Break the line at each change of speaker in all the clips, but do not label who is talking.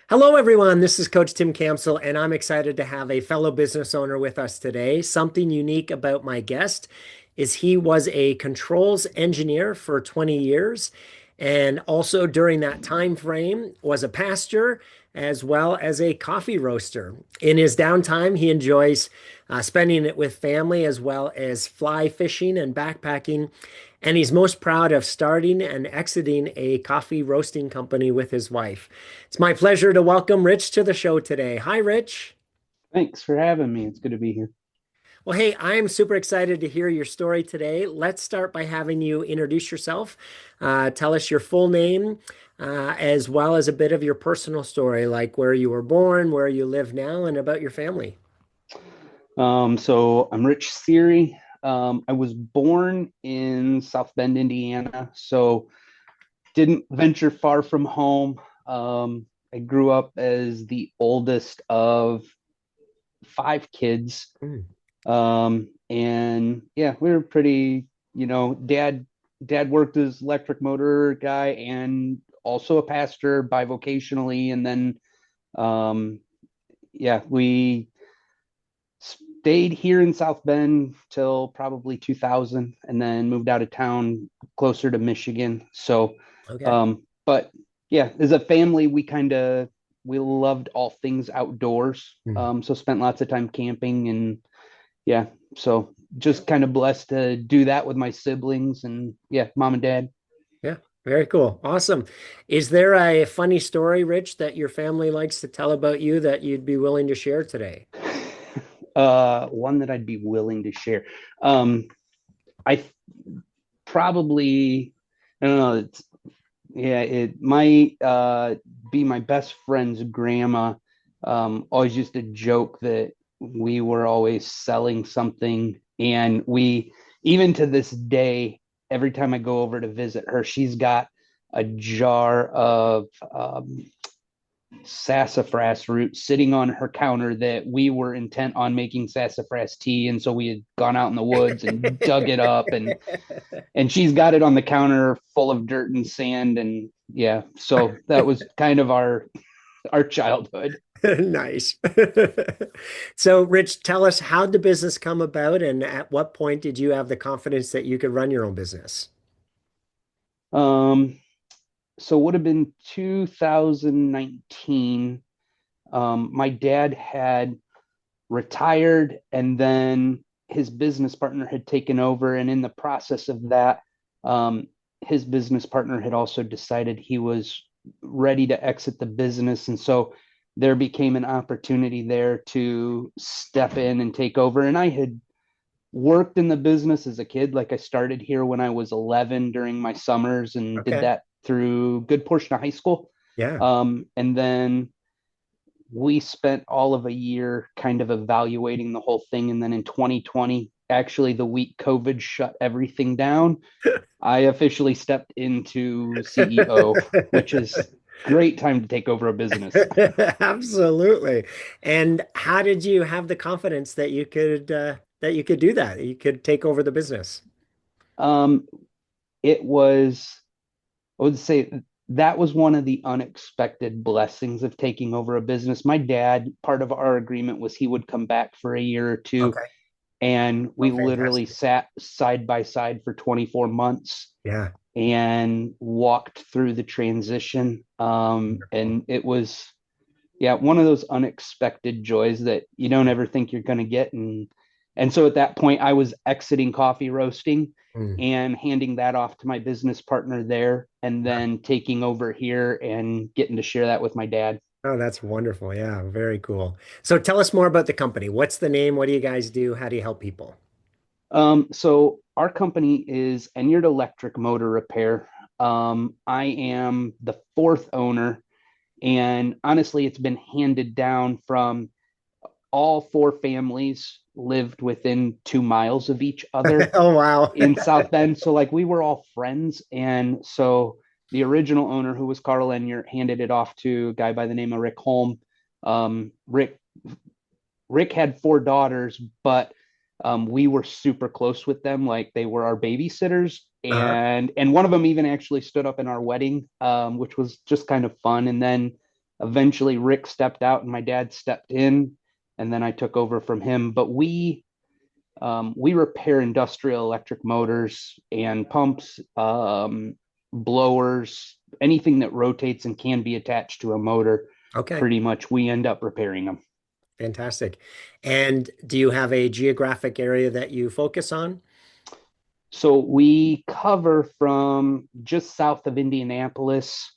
Hello, everyone. This is Coach Tim Campsall, and I'm excited to have a fellow business owner with us today. Something unique about my guest is he was a controls engineer for 20 years, and also during that time frame was a pastor as well as a coffee roaster. In his downtime, he enjoys spending it with family as well as fly fishing and backpacking. And he's most proud of starting and exiting a coffee roasting company with his wife. It's my pleasure to welcome Rich to the show today. Hi, Rich.
Thanks for having me. It's good to be here.
Well, hey, I'm super excited to hear your story today. Let's start by having you introduce yourself. Tell us your full name, as well as a bit of your personal story, like where you were born, where you live now, and about your family.
So I'm Rich Siri. I was born in South Bend, Indiana, so didn't venture far from home. I grew up as the oldest of five kids.
Mm.
And yeah, we were pretty, dad worked as electric motor guy and also a pastor bivocationally. And then yeah, we stayed here in South Bend till probably 2000 and then moved out of town closer to Michigan.
Okay.
But yeah, as a family, we loved all things outdoors.
Mm.
So spent lots of time camping and yeah, so just kind of blessed to do that with my siblings and yeah, mom and dad.
Yeah, very cool. Awesome. Is there a funny story, Rich, that your family likes to tell about you that you'd be willing to share today?
One that I'd be willing to share. Um, I probably I don't know. Yeah, it might be my best friend's grandma. Always used to joke that we were always selling something, and we even to this day, every time I go over to visit her, she's got a jar of sassafras root sitting on her counter that we were intent on making sassafras tea, and so we had gone out in the woods and dug it up and she's got it on the counter full of dirt and sand and yeah, so that was kind of our childhood.
Nice. So, Rich, tell us, how did the business come about, and at what point did you have the confidence that you could run your own business?
um so it would have been 2019. My dad had retired and then his business partner had taken over, and in the process of that, um his business partner had also decided he was ready to exit the business, and so there became an opportunity there to step in and take over. And I had worked in the business as a kid. Like I started here when I was 11 during my summers and did
Okay.
that through a good portion of high school.
Yeah.
And then we spent all of a year kind of evaluating the whole thing. And then in 2020, actually the week COVID shut everything down, I officially stepped into CEO, which is great time to take over a business.
Absolutely. And how did you have the confidence that you could do that? You could take over the business.
Um, it was, I would say that was one of the unexpected blessings of taking over a business. My dad, part of our agreement was he would come back for a year or two,
Okay.
and
Oh,
we literally
fantastic.
sat side by side for 24 months
Yeah.
and walked through the transition. And it was, yeah, one of those unexpected joys that you don't ever think you're going to get. And so at that point, I was exiting coffee roasting
Mm.
and handing that off to my business partner there, and then taking over here and getting to share that with my dad.
Oh, that's wonderful. Yeah, very cool. So tell us more about the company. What's the name? What do you guys do? How do you help people?
So our company is Enyart Electric Motor Repair. I am the fourth owner, and honestly, it's been handed down from all four families lived within 2 miles of each other
Oh, wow.
in South Bend. So like we were all friends. And so the original owner, who was Carl Enyart, handed it off to a guy by the name of Rick Holm. Rick had four daughters, but we were super close with them. Like they were our babysitters.
Uh-huh.
And one of them even actually stood up in our wedding, which was just kind of fun. And then Eventually, Rick stepped out and my dad stepped in, and then I took over from him. But we repair industrial electric motors and pumps, blowers, anything that rotates and can be attached to a motor.
Okay,
Pretty much, we end up repairing them.
fantastic. And do you have a geographic area that you focus on?
So we cover from just south of Indianapolis.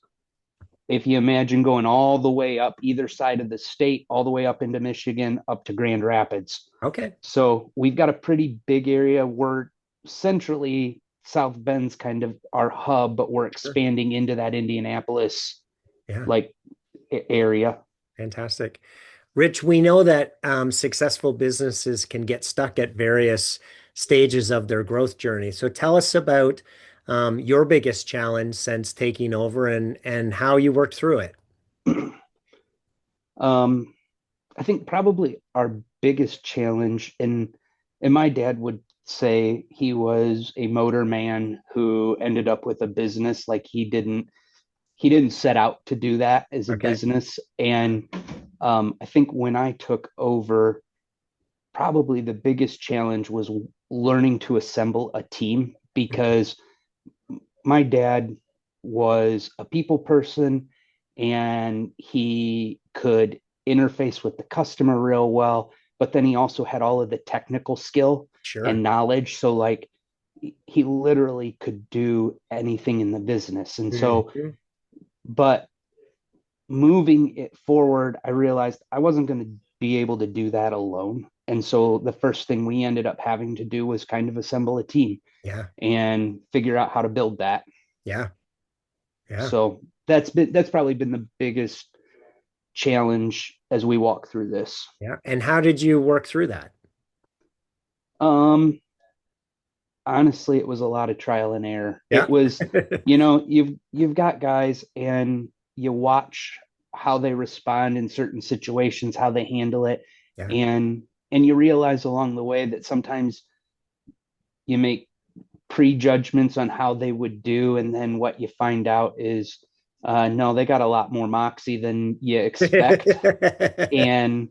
If you imagine going all the way up either side of the state, all the way up into Michigan, up to Grand Rapids.
Okay,
So we've got a pretty big area. We're centrally South Bend's kind of our hub, but we're
sure.
expanding into that Indianapolis
Yeah,
like area.
fantastic. Rich, we know that successful businesses can get stuck at various stages of their growth journey. So tell us about your biggest challenge since taking over and how you worked through it.
um, I think probably our biggest challenge, and my dad would say he was a motor man who ended up with a business. Like he didn't set out to do that as a
Okay,
business. And I think when I took over, probably the biggest challenge was learning to assemble a team, because my dad was a people person and he could interface with the customer real well, but then he also had all of the technical skill
sure.
and knowledge. So, like, he literally could do anything in the business. And so,
Mhm.
but moving it forward, I realized I wasn't going to be able to do that alone. And so the first thing we ended up having to do was kind of assemble a team
Yeah,
and figure out how to build that.
yeah, yeah,
So that's probably been the biggest challenge as we walk through this.
yeah. And how did you work through that?
Um, Honestly, it was a lot of trial and error. It
Yeah.
was, you've got guys and you watch how they respond in certain situations, how they handle it,
Yeah.
and you realize along the way that sometimes you make prejudgments on how they would do, and then what you find out is no, they got a lot more moxie than you expect, and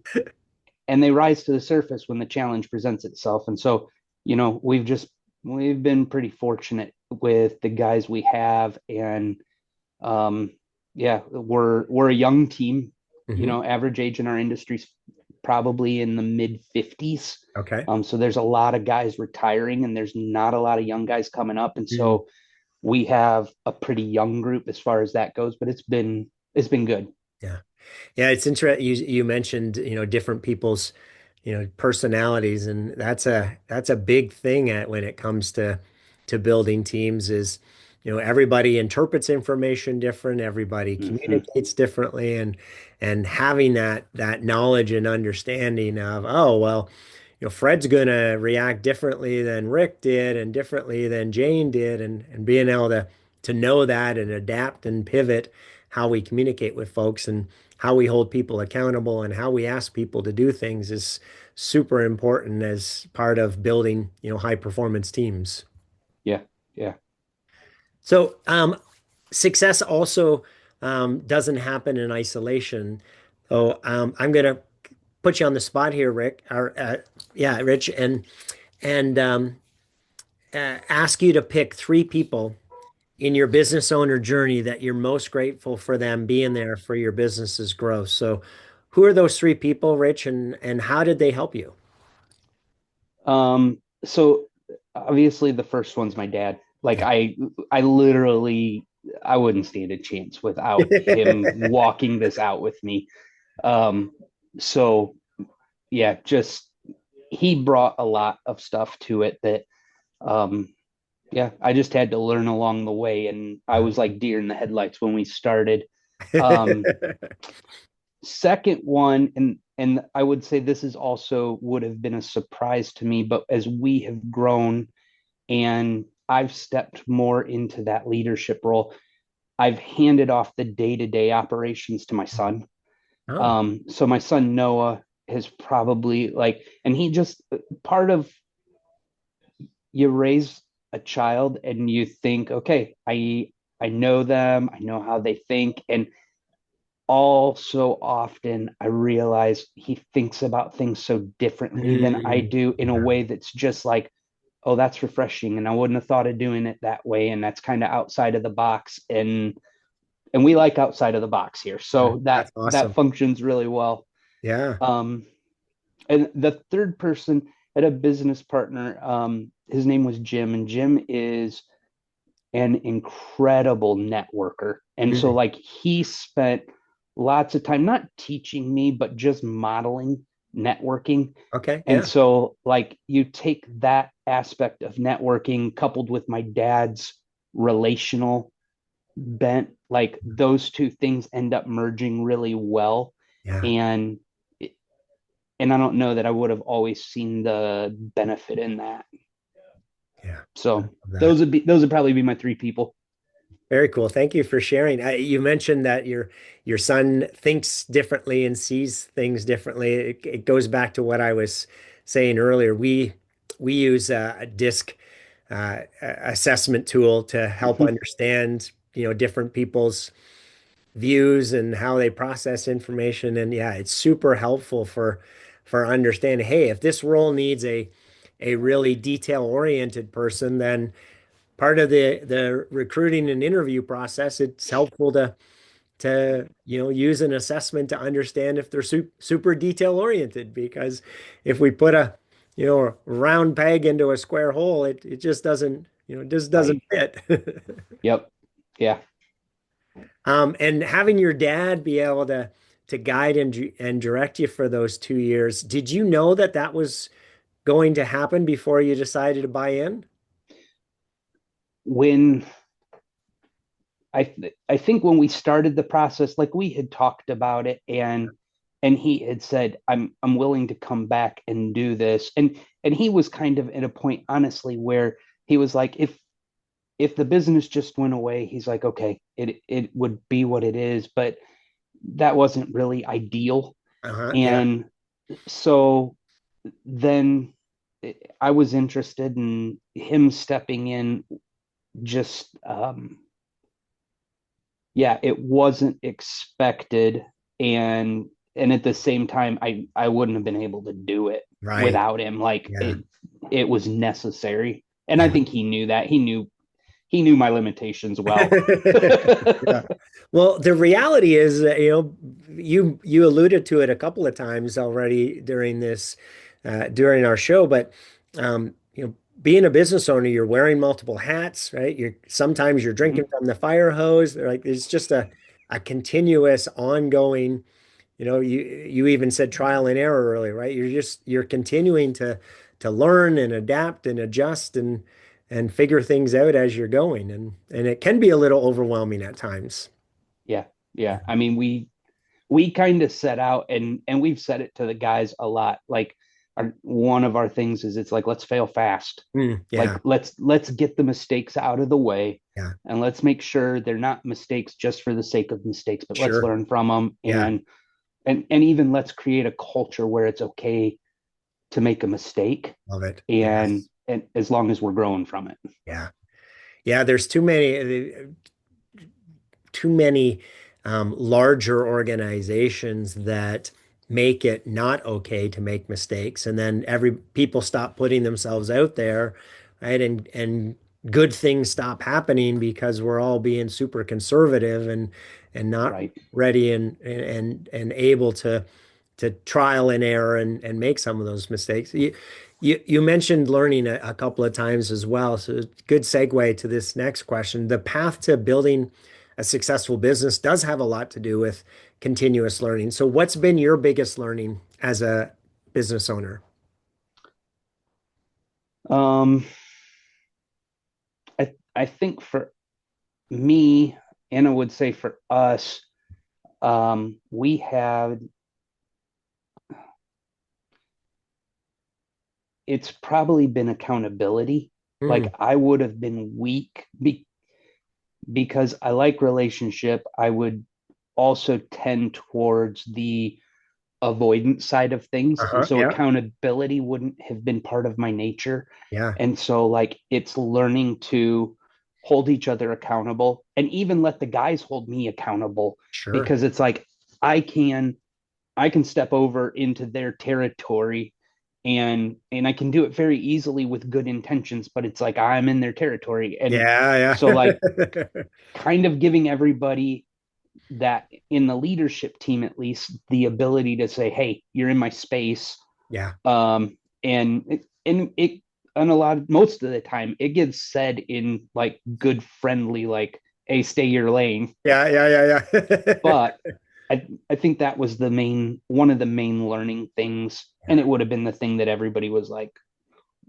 they rise to the surface when the challenge presents itself. And so, we've been pretty fortunate with the guys we have, and um, yeah, we're a young team.
Hmm.
Average age in our industry's probably in the mid 50s.
Okay.
So there's a lot of guys retiring, and there's not a lot of young guys coming up, and
Mm.
so we have a pretty young group as far as that goes. But it's been good.
Yeah. Yeah, it's interesting. You mentioned, different people's, personalities, and that's a big thing when it comes to building teams is, everybody interprets information different, everybody
Mm-hmm.
communicates differently, and having that knowledge and understanding of, oh, well, Fred's gonna react differently than Rick did and differently than Jane did, and being able to know that and adapt and pivot how we communicate with folks and how we hold people accountable and how we ask people to do things is super important as part of building, high performance teams.
Yeah, yeah.
So, success also doesn't happen in isolation. So, I'm gonna put you on the spot here, Rick, or yeah, Rich, and ask you to pick three people in your business owner journey that you're most grateful for them being there for your business's growth. So, who are those three people, Rich, and how did they help you?
So obviously the first one's my dad. Like
Yeah.
I literally I wouldn't stand a chance without him walking this out with me. Um, so yeah, just he brought a lot of stuff to it that um yeah, I just had to learn along the way, and I was like deer in the headlights when we started. Um, Second one, and I would say this is also would have been a surprise to me, but as we have grown and I've stepped more into that leadership role, I've handed off the day-to-day operations to my son.
Oh,
So my son Noah has probably like, and he just part of you raise a child and you think, okay, I know them, I know how they think, and all so often I realize he thinks about things so differently than I
Mm,
do, in a
yeah.
way that's just like, oh, that's refreshing. And I wouldn't have thought of doing it that way. And that's kind of outside of the box. And we like outside of the box here. So
That's
that
awesome.
functions really well.
Yeah.
Um, and the third person, had a business partner. His name was Jim, and Jim is an incredible networker. And so,
Mm,
like, he spent lots of time not teaching me, but just modeling networking.
okay.
And
Yeah.
so, like, you take that aspect of networking coupled with my dad's relational bent, like, those two things end up merging really well.
Yeah.
And and I don't know that I would have always seen the benefit in that.
Yeah. I
So
love that.
those would probably be my three people.
Very cool. Thank you for sharing. You mentioned that your son thinks differently and sees things differently. It goes back to what I was saying earlier. We use a DISC assessment tool to help understand, different people's views and how they process information. And yeah, it's super helpful for understanding, hey, if this role needs a really detail-oriented person, then part of the recruiting and interview process, it's helpful to use an assessment to understand if they're super detail oriented. Because if we put a round peg into a square hole, it just doesn't just doesn't
Right.
fit.
Yep. Yeah.
And having your dad be able to guide and direct you for those 2 years, did you know that that was going to happen before you decided to buy in?
When I think when we started the process, like, we had talked about it, and he had said, I'm willing to come back and do this. And he was kind of at a point, honestly, where he was like, if the business just went away, he's like, okay, it would be what it is. But that wasn't really ideal.
Uh-huh. Yeah.
And so then I was interested in him stepping in. Just yeah, it wasn't expected. And at the same time, I wouldn't have been able to do it
Right.
without him. Like,
Yeah.
it was necessary. And I
Yeah.
think he knew that. He knew my limitations well.
Yeah. Well, the reality is that, you alluded to it a couple of times already during our show, but being a business owner, you're wearing multiple hats, right? Sometimes you're drinking
Mhm.
from the fire hose. Like it's just a continuous, ongoing, you even said trial and error earlier, right? You're continuing to learn and adapt and adjust and figure things out as you're going. And it can be a little overwhelming at times.
Yeah, yeah. I mean, we kind of set out, and we've said it to the guys a lot. Like, one of our things is, it's like, let's fail fast. Like,
Yeah,
let's get the mistakes out of the way,
yeah,
and let's make sure they're not mistakes just for the sake of mistakes, but let's
sure.
learn from them.
Yeah,
And even let's create a culture where it's okay to make a mistake,
love it.
and
Yes.
and as long as we're growing from it.
Yeah. Yeah, there's too many larger organizations that make it not okay to make mistakes, and then every people stop putting themselves out there, right? And good things stop happening because we're all being super conservative and not
Right.
ready and able to trial and error and make some of those mistakes. You mentioned learning a couple of times as well. So good segue to this next question. The path to building a successful business does have a lot to do with continuous learning. So what's been your biggest learning as a business owner?
um I think for me, and I would say for us, we had it's probably been accountability.
Mm,
Like, I would have been weak because I like relationship. I would also tend towards the avoidance side of things. And
uh-huh.
so
Yeah.
accountability wouldn't have been part of my nature.
Yeah.
And so, like, it's learning to hold each other accountable, and even let the guys hold me accountable,
Sure.
because it's like, I can step over into their territory, and I can do it very easily with good intentions, but it's like I'm in their territory. And
Yeah,
so like
yeah.
kind of giving everybody that in the leadership team, at least, the ability to say, hey, you're in my space.
Yeah.
And and a lot, most of the time it gets said in like good friendly, like, hey, stay your lane.
Yeah, yeah,
But
yeah.
I think that was one of the main learning things. And
Yeah.
it would have been the thing that everybody was like,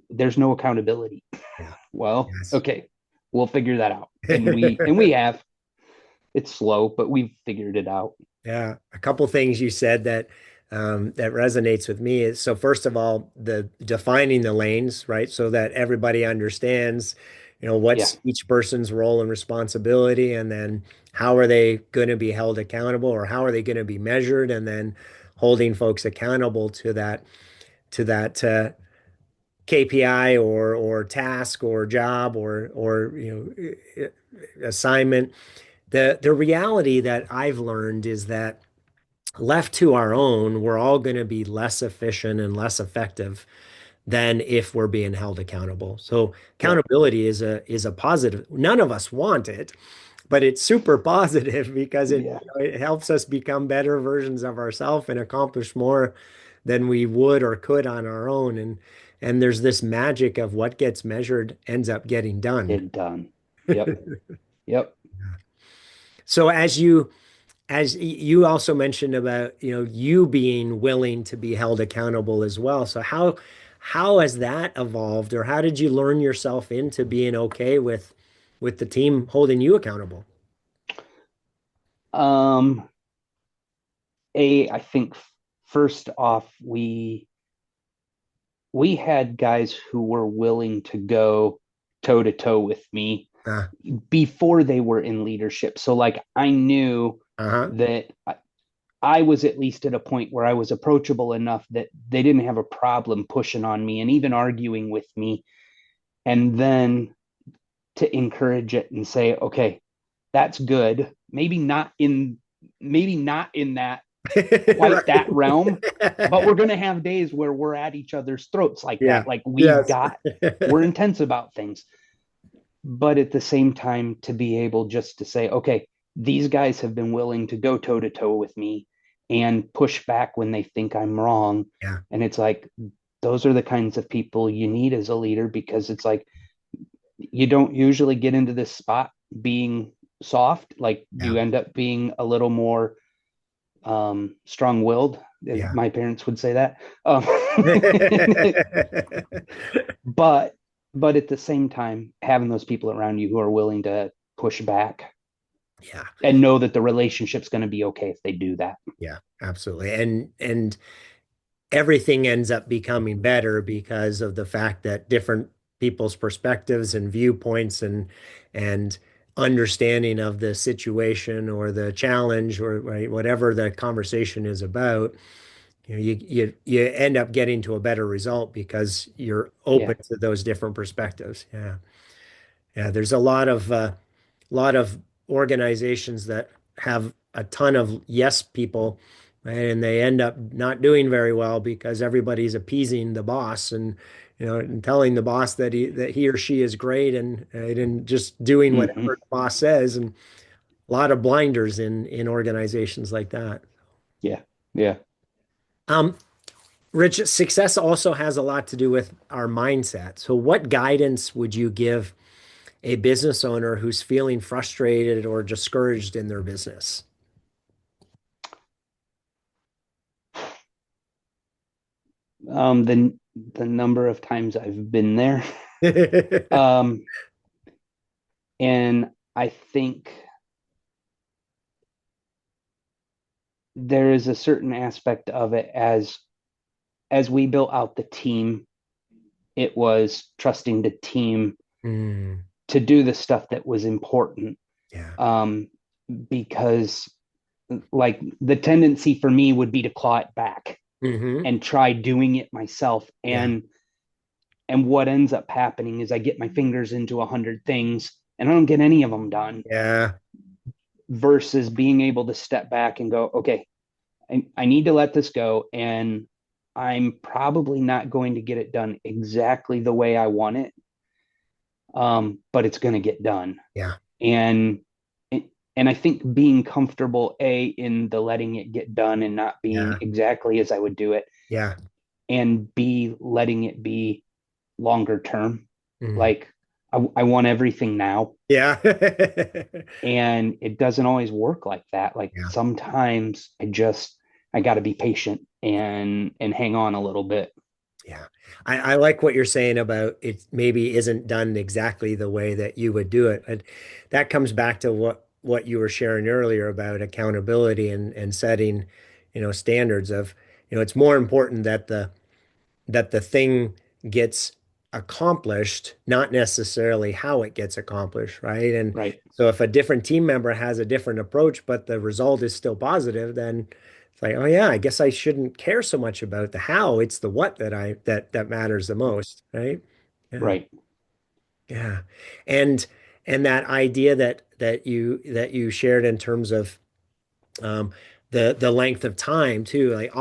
there's no accountability.
Yeah.
Well,
Yes.
okay, we'll figure that out. And we have. It's slow, but we've figured it out.
Yeah, a couple things you said that resonates with me is, so first of all, the defining the lanes, right? So that everybody understands,
Yeah,
what's each person's role and responsibility, and then how are they going to be held accountable, or how are they going to be measured, and then holding folks accountable to that KPI or task or job or assignment. The reality that I've learned is that left to our own, we're all going to be less efficient and less effective than if we're being held accountable. So
yeah,
accountability is a positive. None of us want it, but it's super positive because it
yeah.
it helps us become better versions of ourselves and accomplish more than we would or could on our own. And there's this magic of what gets measured ends up getting done.
Get done. Yep, yep.
So as you also mentioned about, you being willing to be held accountable as well. So how has that evolved, or how did you learn yourself into being okay with the team holding you accountable?
Um, I think first off, we had guys who were willing to go toe to toe with me
Uh,
before they were in leadership. So like I knew
uh-huh.
that I was at least at a point where I was approachable enough that they didn't have a problem pushing on me and even arguing with me. And then to encourage it and say, okay, that's good. Maybe not in that quite
Right.
that realm, but we're going to have days where we're at each other's throats like
Yeah.
that. Like
Yes.
we're intense about things. But at the same time, to be able just to say, okay, these guys have been willing to go toe to toe with me and push back when they think I'm wrong.
Yeah.
And it's like, those are the kinds of people you need as a leader, because it's like, you don't usually get into this spot being soft. Like
Yeah.
you end up being a little more strong-willed, as
Yeah.
my parents would say that. but but at the same time, having those people around you who are willing to push back
Yeah.
and know that the relationship's going to be okay if they do that.
Yeah. Absolutely. And everything ends up becoming better because of the fact that different people's perspectives and viewpoints and understanding of the situation or the challenge or right, whatever the conversation is about, you end up getting to a better result because you're
Yeah,
open to those different perspectives. Yeah. Yeah, there's a lot of organizations that have a ton of yes people, right? And they end up not doing very well because everybody's appeasing the boss and telling the boss that he or she is great and just doing
mm-hmm.
whatever the boss says, and a lot of blinders in organizations like that.
Yeah, yeah.
Um, Rich, success also has a lot to do with our mindset. So what guidance would you give a business owner who's feeling frustrated or discouraged in their business?
The number of times I've been there, um, and I think there is a certain aspect of it, as we built out the team, it was trusting the team
Mm,
to do the stuff that was important.
yeah.
um, because like the tendency for me would be to claw it back
Hmm.
and try doing it myself.
Yeah.
And what ends up happening is I get my fingers into 100 things and I don't get any of them done,
Yeah.
versus being able to step back and go, okay, I need to let this go, and I'm probably not going to get it done exactly the way I want it, but it's going to get done.
Yeah.
And and I think being comfortable in the letting it get done and not being
Yeah.
exactly as I would do it,
Yeah.
and B, letting it be longer term.
Mm.
Like I want everything now,
Yeah.
and it doesn't always work like that. Like
Yeah.
sometimes I got to be patient and hang on a little bit.
Yeah. I like what you're saying about it maybe isn't done exactly the way that you would do it. And that comes back to what you were sharing earlier about accountability and setting, standards of, it's more important that the thing gets accomplished, not necessarily how it gets accomplished, right? And
Right.
so if a different team member has a different approach, but the result is still positive, then it's like, oh yeah, I guess I shouldn't care so much about the how. It's the what that matters the most, right? Yeah.
Right.
Yeah. And that idea that you shared in terms of um the length of time too, like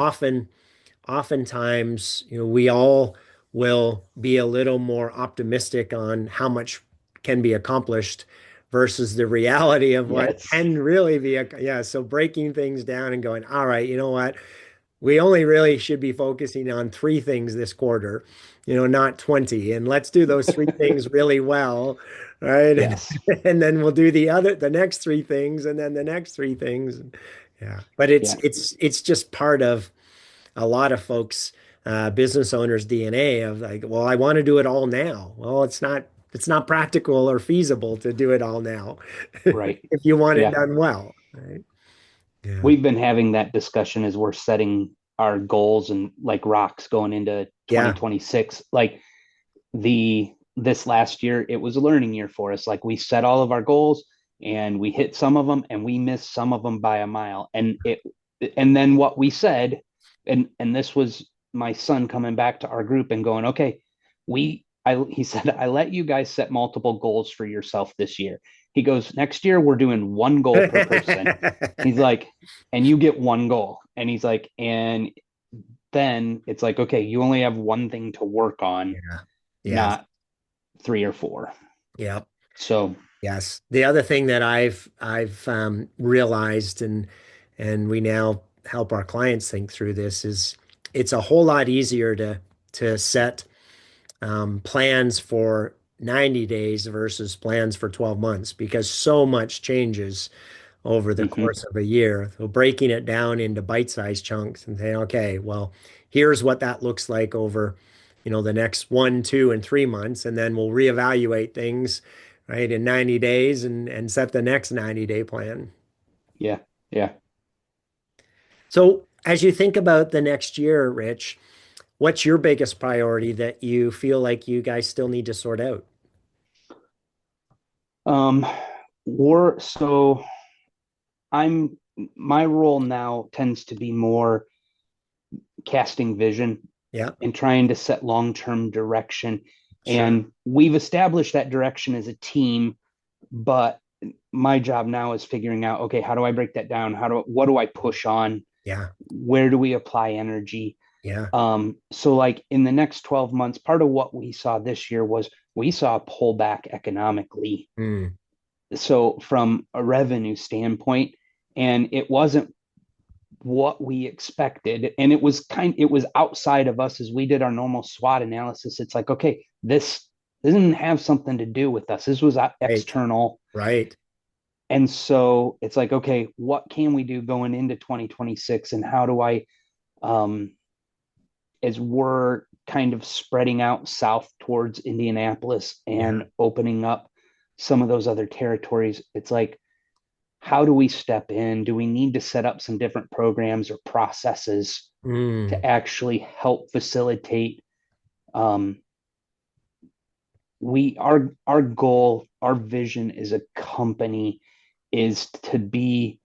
oftentimes, we all will be a little more optimistic on how much can be accomplished versus the reality of what
Yes.
can really be. Yeah. So breaking things down and going, all right, you know what? We only really should be focusing on three things this quarter, not 20. And let's do those three things really well. Right. And,
Yes.
and then we'll do the next three things and then the next three things. Yeah. But it's,
Yeah.
it's, it's just part of a lot of folks, business owners' DNA of like, well, I want to do it all now. Well, it's not practical or feasible to do it all now
Right.
if you want it
Yeah.
done well, right? Yeah.
We've been having that discussion as we're setting our goals and like rocks going into
Yeah.
2026. Like this last year, it was a learning year for us. Like we set all of our goals and we hit some of them and we missed some of them by a mile. And then what we said, and this was my son coming back to our group and going, okay, he said, I let you guys set multiple goals for yourself this year. He goes, next year we're doing one goal per person. He's like, and you get one goal. And he's like, and then it's like, okay, you only have one thing to work on,
Yeah. Yes.
not three or four.
Yeah.
So,
Yes. The other thing that I've realized and we now help our clients think through this is it's a whole lot easier to set plans for 90 days versus plans for 12 months because so much changes over the
mhm,
course of a year. So breaking it down into bite-sized chunks and saying, okay, well, here's what that looks like over, the next 1, 2, and 3 months, and then we'll reevaluate things, right, in 90 days and set the next 90-day plan.
yeah, yeah.
So as you think about the next year, Rich, what's your biggest priority that you feel like you guys still need to sort out?
Um, we're so I'm my role now tends to be more casting vision
Yeah,
and trying to set long-term direction.
sure.
And we've established that direction as a team, but my job now is figuring out, okay, how do I break that down? What do I push on?
Yeah,
Where do we apply energy?
yeah.
So like in the next 12 months, part of what we saw this year was we saw a pullback economically.
Mm,
So from a revenue standpoint, and it wasn't what we expected. And it was outside of us as we did our normal SWOT analysis. It's like, okay, this didn't have something to do with us. This was
right,
external.
right.
And so it's like, okay, what can we do going into 2026? And how do um, as we're kind of spreading out south towards Indianapolis
Yeah.
and opening up some of those other territories, it's like, how do we step in? Do we need to set up some different programs or processes
Mm,
to actually help facilitate? Um, our goal, our vision as a company is to be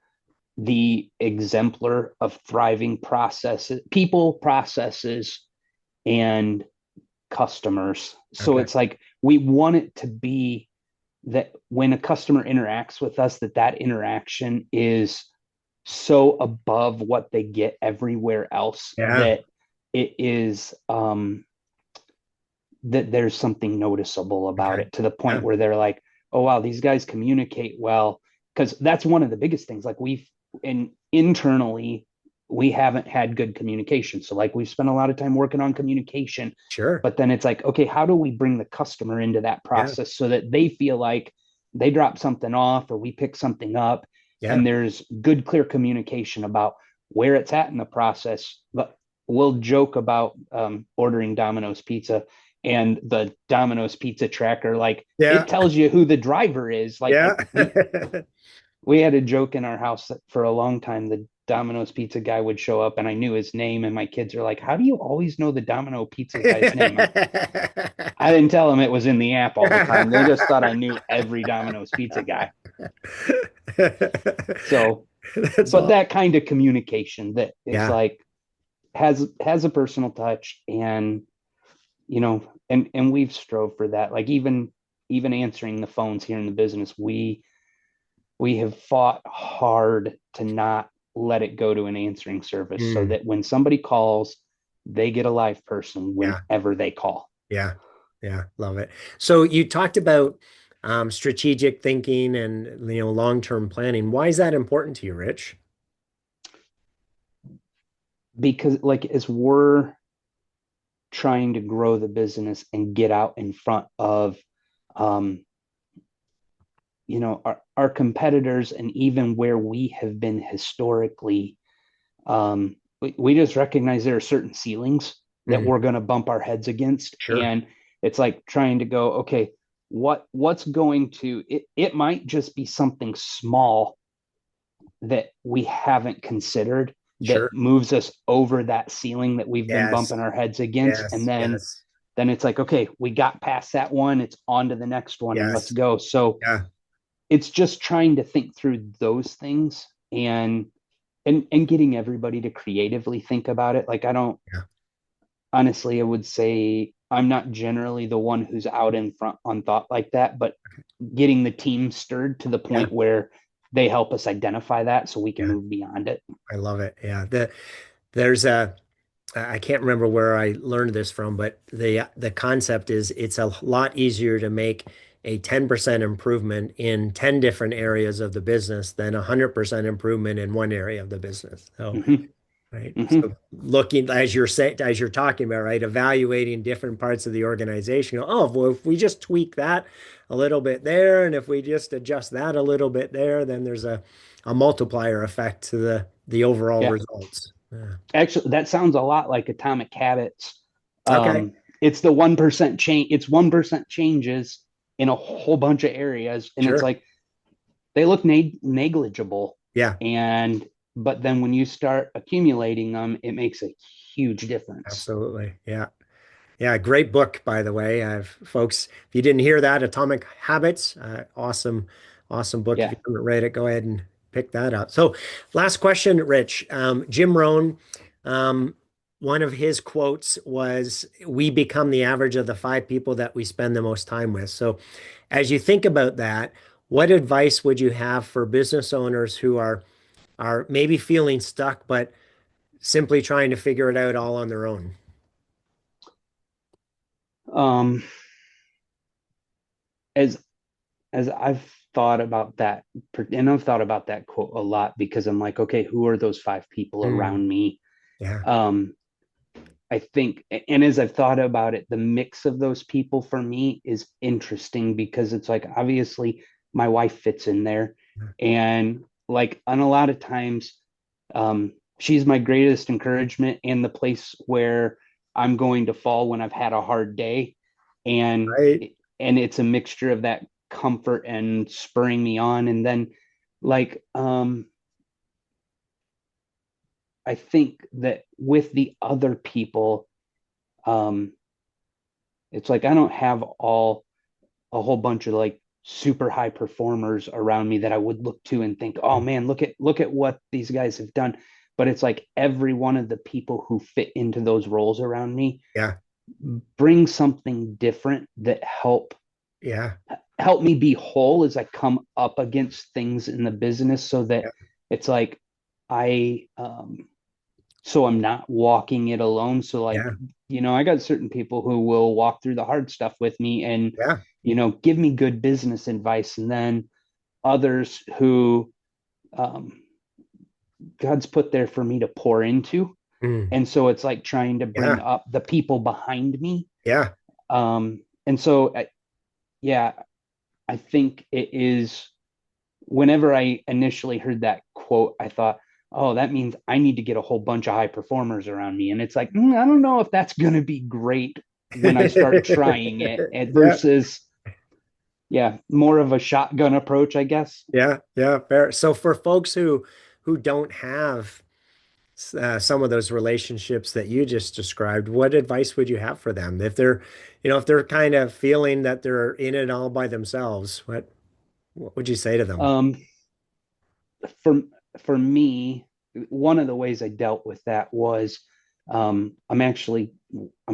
the exemplar of thriving processes, people, processes, and customers. So
okay.
it's like we want it to be that when a customer interacts with us, that interaction is so above what they get everywhere else
Yeah.
that it is that there's something noticeable about
Okay.
it, to the point
Yeah.
where they're like, oh wow, these guys communicate well. Because that's one of the biggest things. Like internally, we haven't had good communication. So like we've spent a lot of time working on communication,
Sure.
but then it's like, okay, how do we bring the customer into that
Yeah.
process so that they feel like they drop something off or we pick something up,
Yeah.
and there's good, clear communication about where it's at in the process. But we'll joke about ordering Domino's pizza, and the Domino's pizza tracker, like
Yeah.
it tells you who the driver is. Like
Yeah.
we had a joke in our house that for a long time the Domino's pizza guy would show up and I knew his name, and my kids are like, how do you always know the Domino pizza guy's name? I didn't tell them it was in the app all the time. They just thought I knew every Domino's pizza guy. So,
That's
but
all.
that kind of communication that it's
Yeah.
like has a personal touch, and and we've strove for that. Like even answering the phones here in the business, we have fought hard to not let it go to an answering service, so
Mm.
that when somebody calls, they get a live person
Yeah.
whenever they call.
Yeah. Yeah. Love it. So you talked about strategic thinking and long-term planning. Why is that important to you, Rich?
Because like as we're trying to grow the business and get out in front of um, our competitors, and even where we have been historically, we just recognize there are certain ceilings that
Mhm.
we're going to bump our heads against.
Sure.
And it's like trying to go, okay, what's going to it might just be something small that we haven't considered that
Sure.
moves us over that ceiling that we've been
Yes.
bumping our heads against. And
Yes.
then
Yes.
it's like, okay, we got past that one, it's on to the next one, and let's
Yes.
go. So
Yeah.
it's just trying to think through those things, and getting everybody to creatively think about it. Like I don't
Yeah.
honestly, I would say I'm not generally the one who's out in front on thought like that, but getting the team stirred to the
Yeah.
point where they help us identify that so we can
Yeah.
move beyond it.
I love it. Yeah. There's a I can't remember where I learned this from, but the concept is it's a lot easier to make a 10% improvement in 10 different areas of the business than a 100% improvement in one area of the business. So,
Mm-hmm.
right.
Mm-hmm.
So looking as you're talking about, right, evaluating different parts of the organization. Oh, well, if we just tweak that a little bit there, and if we just adjust that a little bit there, then there's a multiplier effect to the overall
Yeah.
results. Yeah.
Actually, that sounds a lot like Atomic Habits.
Okay.
It's the 1% change. It's 1% changes in a whole bunch of areas, and it's
Sure.
like they look negligible,
Yeah.
and but then when you start accumulating them, it makes a huge difference.
Absolutely. Yeah. Yeah. Great book, by the way. I've folks, if you didn't hear that, Atomic Habits, awesome, awesome book. If
Yeah.
you haven't read it, go ahead and pick that up. So, last question, Rich. Jim Rohn, um, one of his quotes was, "We become the average of the five people that we spend the most time with." So, as you think about that, what advice would you have for business owners who are maybe feeling stuck, but simply trying to figure it out all on their own?
Um, as as I've thought about that, and I've thought about that quote a lot, because I'm like, okay, who are those five people
Mm,
around me?
yeah.
Um, I think, and as I've thought about it, the mix of those people for me is interesting, because it's like obviously my wife fits in there, and like on a lot of times, she's my greatest encouragement and the place where I'm going to fall when I've had a hard day, and
Right.
and it's a mixture of that comfort and spurring me on, and then like I think that with the other people, um, it's like I don't have a whole bunch of like super high performers around me that I would look to and think, oh man, look at what these guys have done. But it's like every one of the people who fit into those roles around me
Yeah.
bring something different that
Yeah.
help me be whole as I come up against things in the business, so that
Yeah.
it's like I so I'm not walking it alone. So like,
Yeah.
I got certain people who will walk through the hard stuff with me and,
Yeah.
give me good business advice. And then others who God's put there for me to pour into.
Mm.
And so it's like trying to bring
Yeah.
up the people behind me.
Yeah.
And so, yeah, I think it is whenever I initially heard that quote, I thought, oh, that means I need to get a whole bunch of high performers around me. And it's like, I don't know if that's going to be great when I start trying it
Yeah.
versus, yeah, more of a shotgun approach, I guess.
Yeah. Yeah. Fair. So for folks who don't have some of those relationships that you just described, what advice would you have for them if they're kind of feeling that they're in it all by themselves? What would you say to them?
Um, for for me, one of the ways I dealt with that was I'm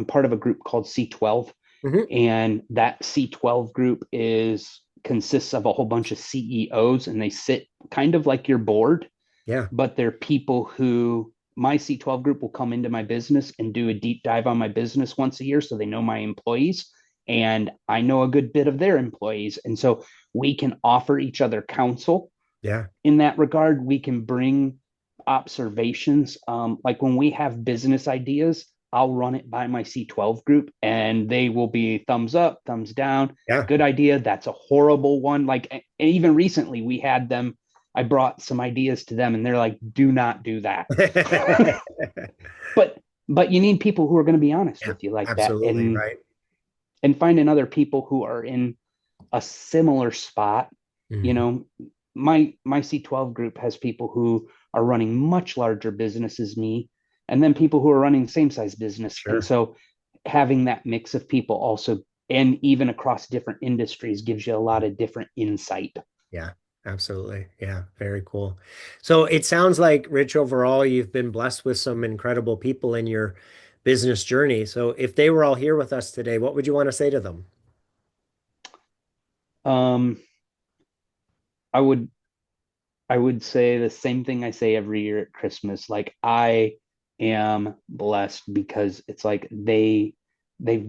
part of a group called C12,
Hmm.
and that C12 group is consists of a whole bunch of CEOs, and they sit kind of like your board,
Yeah.
but they're people who my C12 group will come into my business and do a deep dive on my business once a year so they know my employees and I know a good bit of their employees. And so we can offer each other counsel
Yeah.
in that regard. We can bring observations. Like when we have business ideas, I'll run it by my C12 group and they will be thumbs up, thumbs down.
Yeah.
Good idea. That's a horrible one. Like, even recently, we had them. I brought some ideas to them and they're like, do not do that. but but you need people who are going to be honest
Yeah.
with you like that,
Absolutely. Right.
and finding other people who are in a similar spot. you
Mhm.
know my C12 group has people who are running much larger businesses me, and then people who are running same size business. And
Sure.
so having that mix of people also, and even across different industries, gives you a lot of different insight.
Yeah, absolutely. Yeah, very cool. So it sounds like, Rich, overall, you've been blessed with some incredible people in your business journey. So if they were all here with us today, what would you want to say to them?
um I would I would say the same thing I say every year at Christmas. Like, I am blessed because it's like they've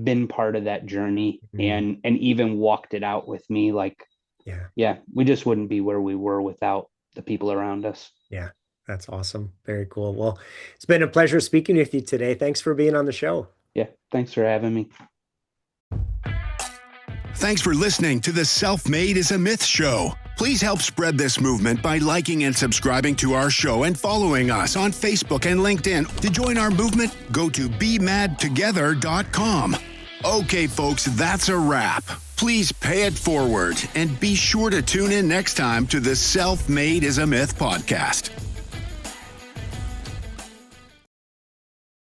been part of that journey
Mm,
and even walked it out with me. Like,
yeah,
yeah, we just wouldn't be where we were without the people around us.
yeah, that's awesome. Very cool. Well, it's been a pleasure speaking with you today. Thanks for being on the show.
Yeah, thanks for having me.
Thanks for listening to the Self-Made is a Myth show. Please help spread this movement by liking and subscribing to our show and following us on Facebook and LinkedIn. To join our movement, go to bemadtogether.com. Okay, folks, that's a wrap. Please pay it forward and be sure to tune in next time to the Self-Made is a Myth podcast.